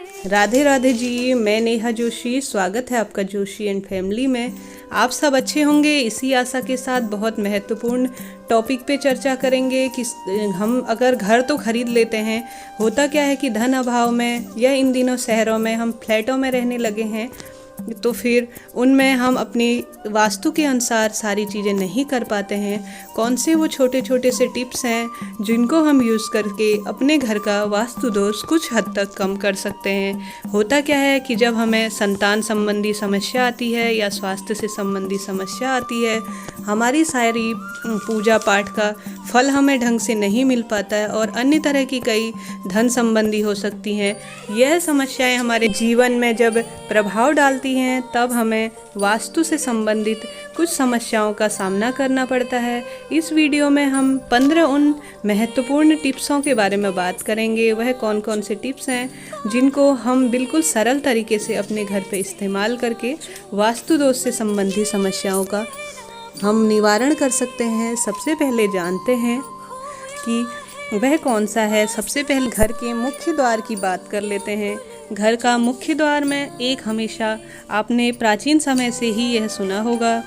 राधे राधे जी, मैं नेहा जोशी। स्वागत है आपका जोशी एंड फैमिली में। आप सब अच्छे होंगे, इसी आशा के साथ बहुत महत्वपूर्ण टॉपिक पे चर्चा करेंगे कि हम अगर घर तो खरीद लेते हैं, होता क्या है कि धन अभाव में या इन दिनों शहरों में हम फ्लैटों में रहने लगे हैं, तो फिर उनमें हम अपनी वास्तु के अनुसार सारी चीज़ें नहीं कर पाते हैं। कौन से वो छोटे छोटे से टिप्स हैं जिनको हम यूज़ करके अपने घर का वास्तु दोष कुछ हद तक कम कर सकते हैं। होता क्या है कि जब हमें संतान संबंधी समस्या आती है या स्वास्थ्य से संबंधी समस्या आती है, हमारी सारी पूजा पाठ का फल हमें ढंग से नहीं मिल पाता है और अन्य तरह की कई धन संबंधी हो सकती हैं। यह समस्याएं हमारे जीवन में जब प्रभाव डालती हैं, तब हमें वास्तु से संबंधित कुछ समस्याओं का सामना करना पड़ता है। इस वीडियो में हम 15 उन महत्वपूर्ण टिप्सों के बारे में बात करेंगे। वह कौन कौन से टिप्स हैं जिनको हम बिल्कुल सरल तरीके से अपने घर पे इस्तेमाल करके वास्तु दोष से संबंधी समस्याओं का हम निवारण कर सकते हैं। सबसे पहले जानते हैं कि वह कौन सा है। सबसे पहले घर के मुख्य द्वार की बात कर लेते हैं। घर का मुख्य द्वार में एक हमेशा आपने प्राचीन समय से ही यह सुना होगा,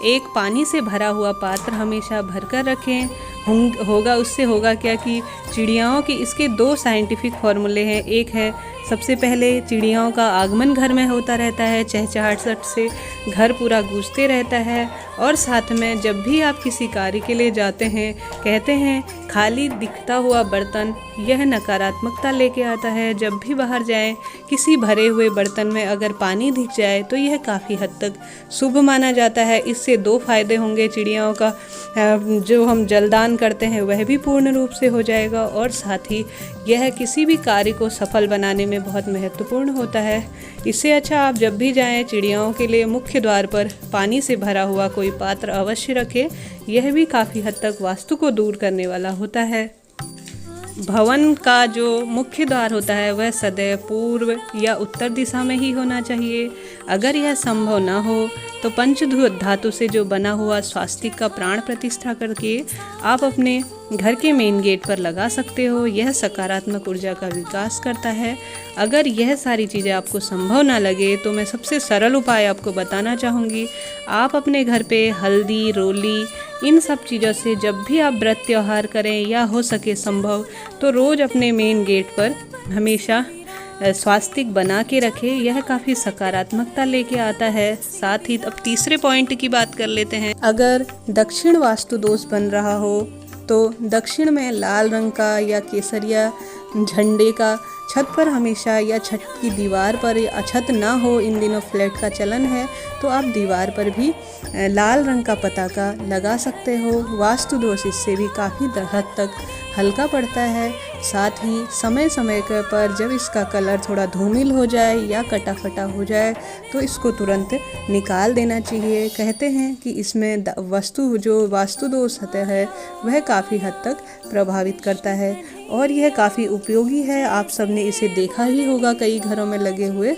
एक पानी से भरा हुआ पात्र हमेशा भरकर रखें। उससे होगा क्या कि चिड़ियाओं के इसके 2 साइंटिफिक फार्मूले हैं। एक है, सबसे पहले चिड़ियाओं का आगमन घर में होता रहता है, चहचहाहट से घर पूरा गूंजते रहता है। और साथ में जब भी आप किसी कार्य के लिए जाते हैं, कहते हैं खाली दिखता हुआ बर्तन यह नकारात्मकता लेके आता है। जब भी बाहर जाएं, किसी भरे हुए बर्तन में अगर पानी दिख जाए तो यह काफ़ी हद तक शुभ माना जाता है। इससे 2 फायदे होंगे। चिड़ियाओं का जो हम जलदान करते हैं वह भी पूर्ण रूप से हो जाएगा, और साथ ही यह किसी भी कार्य को सफल बनाने में बहुत महत्वपूर्ण होता है। इससे अच्छा आप जब भी जाएं, चिड़ियाओं के लिए मुख्य द्वार पर पानी से भरा हुआ कोई पात्र अवश्य रखें। यह भी काफ़ी हद तक वास्तु को दूर करने वाला होता है। भवन का जो मुख्य द्वार होता है वह सदैव पूर्व या उत्तर दिशा में ही होना चाहिए। अगर यह संभव ना हो तो पंचधातु से जो बना हुआ स्वास्तिक का प्राण प्रतिष्ठा करके आप अपने घर के मेन गेट पर लगा सकते हो। यह सकारात्मक ऊर्जा का विकास करता है। अगर यह सारी चीज़ें आपको संभव ना लगे तो मैं सबसे सरल उपाय आपको बताना चाहूँगी। आप अपने घर पे हल्दी, रोली, इन सब चीज़ों से जब भी आप व्रत त्यौहार करें या हो सके संभव तो रोज़ अपने मेन गेट पर हमेशा स्वास्तिक बना के रखें। यह काफ़ी सकारात्मकता लेके आता है। साथ ही अब तीसरे पॉइंट की बात कर लेते हैं। अगर दक्षिण वास्तु दोष बन रहा हो तो दक्षिण में लाल रंग का या केसरिया झंडे का छत पर हमेशा, या छत की दीवार पर, या छत ना हो, इन दिनों फ्लैट का चलन है, तो आप दीवार पर भी लाल रंग का पताका लगा सकते हो। वास्तु दोष इससे भी काफ़ी हद तक हल्का पड़ता है। साथ ही समय समय पर जब इसका कलर थोड़ा धूमिल हो जाए या कटा फटा हो जाए तो इसको तुरंत निकाल देना चाहिए। कहते हैं कि इसमें जो वास्तु दोष होता है वह काफ़ी हद तक प्रभावित करता है और यह काफ़ी उपयोगी है। आप सबने इसे देखा ही होगा कई घरों में लगे हुए।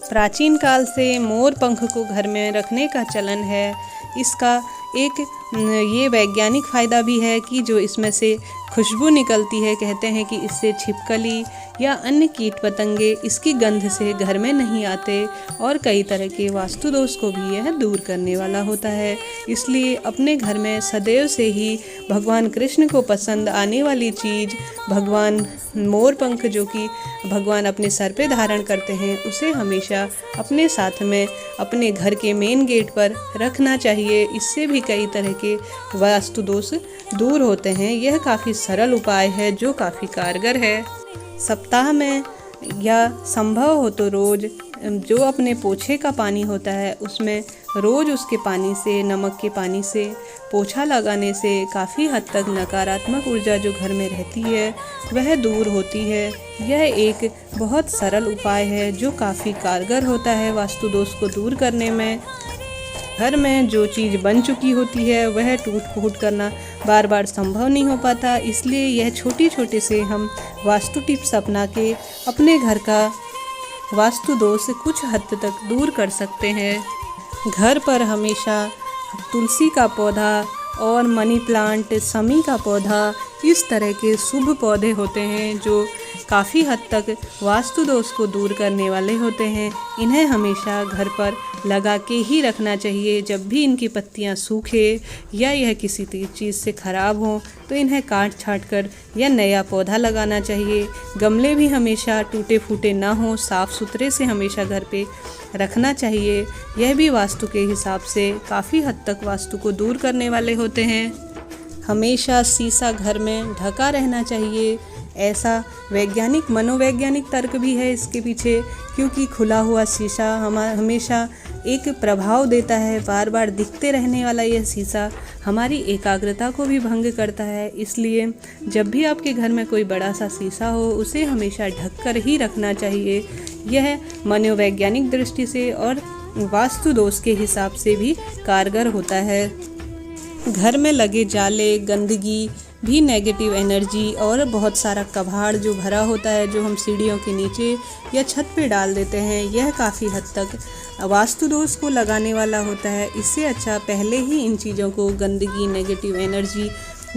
प्राचीन काल से मोर पंख को घर में रखने का चलन है। इसका एक ये वैज्ञानिक फ़ायदा भी है कि जो इसमें से खुशबू निकलती है, कहते हैं कि इससे छिपकली या अन्य कीट पतंगे इसकी गंध से घर में नहीं आते और कई तरह के वास्तु दोष को भी यह दूर करने वाला होता है। इसलिए अपने घर में सदैव से ही भगवान कृष्ण को पसंद आने वाली चीज़ भगवान मोर पंख, जो कि भगवान अपने सर पे धारण करते हैं, उसे हमेशा अपने साथ में अपने घर के मेन गेट पर रखना चाहिए। इससे भी कई तरह के वास्तु दोष दूर होते हैं। यह काफ़ी सरल उपाय है जो काफ़ी कारगर है। सप्ताह में या संभव हो तो रोज़ जो अपने पोछे का पानी होता है उसमें रोज़ उसके पानी से, नमक के पानी से पोछा लगाने से काफ़ी हद तक नकारात्मक ऊर्जा जो घर में रहती है वह दूर होती है। यह एक बहुत सरल उपाय है जो काफ़ी कारगर होता है वास्तु दोष को दूर करने में। घर में जो चीज़ बन चुकी होती है वह टूट फूट करना बार बार संभव नहीं हो पाता, इसलिए यह छोटे छोटे से हम वास्तु टिप्स अपना के अपने घर का वास्तु दोष कुछ हद तक दूर कर सकते हैं। घर पर हमेशा तुलसी का पौधा और मनी प्लांट, शमी का पौधा, इस तरह के शुभ पौधे होते हैं जो काफ़ी हद तक वास्तु दोष को दूर करने वाले होते हैं। इन्हें हमेशा घर पर लगा के ही रखना चाहिए। जब भी इनकी पत्तियां सूखे या यह किसी चीज़ से ख़राब हों तो इन्हें काट छाट कर या नया पौधा लगाना चाहिए। गमले भी हमेशा टूटे फूटे ना हों, साफ़ सुथरे से हमेशा घर पे रखना चाहिए। यह भी वास्तु के हिसाब से काफ़ी हद तक वास्तु को दूर करने वाले होते हैं। हमेशा शीशा घर में ढका रहना चाहिए। ऐसा वैज्ञानिक मनोवैज्ञानिक तर्क भी है इसके पीछे, क्योंकि खुला हुआ शीशा हमेशा एक प्रभाव देता है। बार बार दिखते रहने वाला यह शीशा हमारी एकाग्रता को भी भंग करता है। इसलिए जब भी आपके घर में कोई बड़ा सा शीशा हो उसे हमेशा ढककर ही रखना चाहिए। यह मनोवैज्ञानिक दृष्टि से और वास्तु दोष के हिसाब से भी कारगर होता है। घर में लगे जाले, गंदगी भी नेगेटिव एनर्जी और बहुत सारा कबाड़ जो भरा होता है, जो हम सीढ़ियों के नीचे या छत पे डाल देते हैं, यह काफ़ी हद तक वास्तु दोष को लगाने वाला होता है। इससे अच्छा पहले ही इन चीज़ों को, गंदगी, नेगेटिव एनर्जी,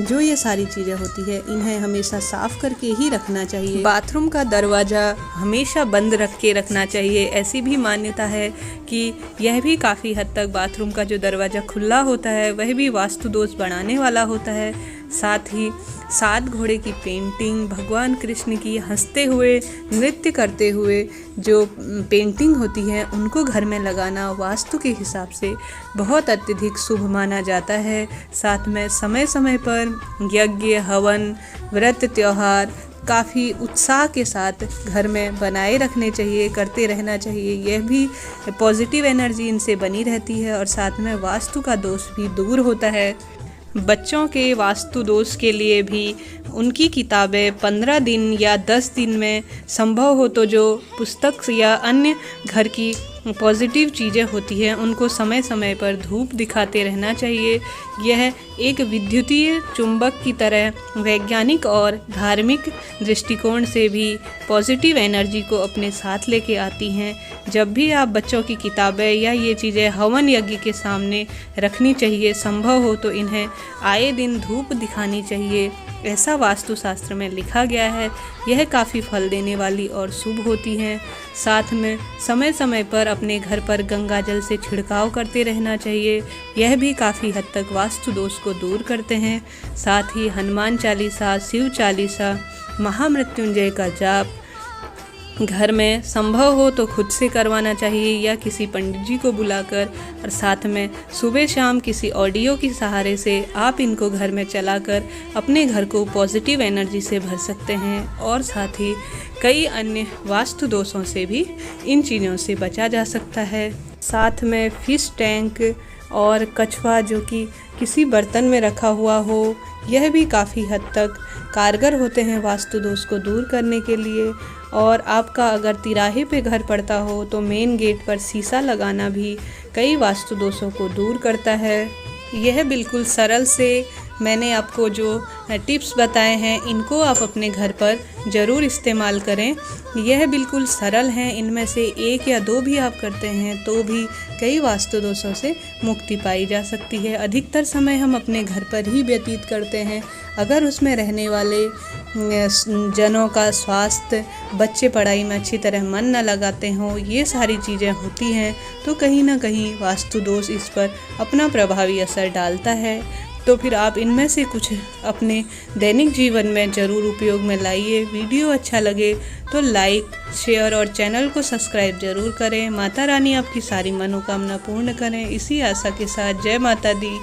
जो ये सारी चीज़ें होती है, इन्हें हमेशा साफ़ करके ही रखना चाहिए। बाथरूम का दरवाज़ा हमेशा बंद रख के रखना चाहिए। ऐसी भी मान्यता है कि यह भी काफ़ी हद तक, बाथरूम का जो दरवाज़ा खुला होता है वह भी वास्तु दोष बढ़ाने वाला होता है। साथ ही 7 घोड़े की पेंटिंग, भगवान कृष्ण की हंसते हुए, नृत्य करते हुए जो पेंटिंग होती है, उनको घर में लगाना वास्तु के हिसाब से बहुत अत्यधिक शुभ माना जाता है। साथ में समय समय पर यज्ञ, हवन, व्रत, त्यौहार काफ़ी उत्साह के साथ घर में बनाए रखने चाहिए, करते रहना चाहिए। यह भी पॉजिटिव एनर्जी इनसे बनी रहती है और साथ में वास्तु का दोष भी दूर होता है। बच्चों के वास्तु दोष के लिए भी उनकी किताबें 15 दिन या 10 दिन में संभव हो तो जो पुस्तक या अन्य घर की पॉजिटिव चीज़ें होती हैं उनको समय समय पर धूप दिखाते रहना चाहिए। यह एक विद्युतीय चुंबक की तरह वैज्ञानिक और धार्मिक दृष्टिकोण से भी पॉजिटिव एनर्जी को अपने साथ लेके आती हैं। जब भी आप बच्चों की किताबें या ये चीज़ें हवन यज्ञ के सामने रखनी चाहिए, संभव हो तो इन्हें आए दिन धूप दिखानी चाहिए। ऐसा वास्तुशास्त्र में लिखा गया है। यह काफ़ी फल देने वाली और शुभ होती हैं। साथ में समय समय पर अपने घर पर गंगा जल से छिड़काव करते रहना चाहिए। यह भी काफ़ी हद तक वास्तु दोष को दूर करते हैं। साथ ही हनुमान चालीसा, शिव चालीसा, महामृत्युंजय का जाप घर में संभव हो तो खुद से करवाना चाहिए या किसी पंडित जी को बुलाकर, और साथ में सुबह शाम किसी ऑडियो के सहारे से आप इनको घर में चलाकर अपने घर को पॉजिटिव एनर्जी से भर सकते हैं। और साथ ही कई अन्य वास्तु दोषों से भी इन चीज़ों से बचा जा सकता है। साथ में फिश टैंक और कछुआ जो कि किसी बर्तन में रखा हुआ हो, यह भी काफ़ी हद तक कारगर होते हैं वास्तु दोष को दूर करने के लिए। और आपका अगर तिराहे पे घर पड़ता हो तो मेन गेट पर शीशा लगाना भी कई वास्तु दोषों को दूर करता है। यह बिल्कुल सरल से मैंने आपको जो टिप्स बताए हैं, इनको आप अपने घर पर ज़रूर इस्तेमाल करें। यह बिल्कुल सरल हैं, इनमें से 1 या 2 भी आप करते हैं तो भी कई वास्तु दोषों से मुक्ति पाई जा सकती है। अधिकतर समय हम अपने घर पर ही व्यतीत करते हैं। अगर उसमें रहने वाले जनों का स्वास्थ्य, बच्चे पढ़ाई में अच्छी तरह मन न लगाते हों, ये सारी चीज़ें होती हैं तो कहीं ना कहीं वास्तु दोष इस पर अपना प्रभावी असर डालता है। तो फिर आप इनमें से कुछ अपने दैनिक जीवन में ज़रूर उपयोग में लाइए। वीडियो अच्छा लगे तो लाइक, शेयर और चैनल को सब्सक्राइब ज़रूर करें। माता रानी आपकी सारी मनोकामना पूर्ण करें, इसी आशा के साथ जय माता दी।